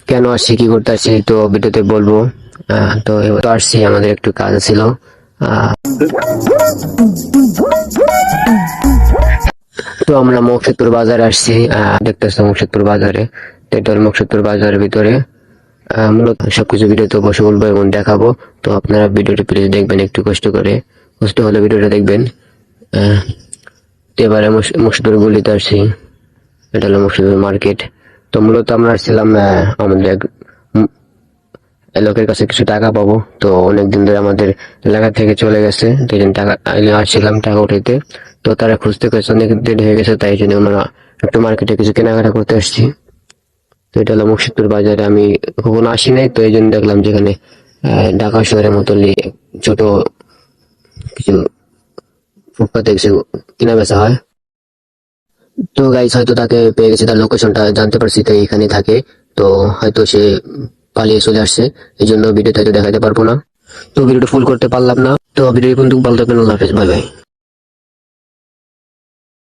কেন আসছি, কি করতে আসছি তো ভিডিওতে বলবো। তো এবার তো আসছি, আমাদের একটু কাজ ছিল। তো আমরা মুকসুদপুর বাজারে আসছি, দেখতেছি মুকসুদপুর বাজারে। তো এটা হলো মুকসুদপুর বাজারের ভিতরে। মূলত সবকিছু ভিডিওতে বসে বলবো এবং দেখাবো। তো আপনারা ভিডিওটি প্লিজ দেখবেন, একটু কষ্ট করে, কষ্ট হলে ভিডিওটা দেখবেন। তো এবারে মুকসুদপুর গলিতে আসছি, এটা হলো মুকসুদপুর মার্কেট। তো মূলত আমরা আসছিলাম আমাদের এক লোকের কাছে কিছু টাকা পাবো। তো অনেকদিন ধরে আমাদের এলাকা থেকে চলে গেছে, তো এই জন্য টাকা আসছিলাম টাকা উঠাইতে। তো তারা খুঁজতে খুঁজতে অনেক দেরি হয়ে গেছে, তাই জন্য আমরা একটু মার্কেটে কিছু কেনাকাটা করতে আসছি। তো এটা হলো মুকসুদপুর বাজারে, আমি কখনো আসি নাই, তো এই জন্য দেখলাম যেখানে ঢাকা শহরের মতো ছোট কিছু ফুটপাতে কিছু কেনা বেচা হয়। তো গাইস হয়তো তাকে পেয়ে গেছে, তার লোকেশনটা জানতে পারছি, তাই এখানে থাকে। তো হয়তো সে পালিয়ে চলে আসছে, এই জন্য ভিডিওতে হয়তো দেখাতে পারবো না। তো ভিডিওটা ফুল করতে পারলাম না। তো ভিডিও কিন্তু ভালো থাকবেন, আল্লাহ হাফেজ, বাই বাই।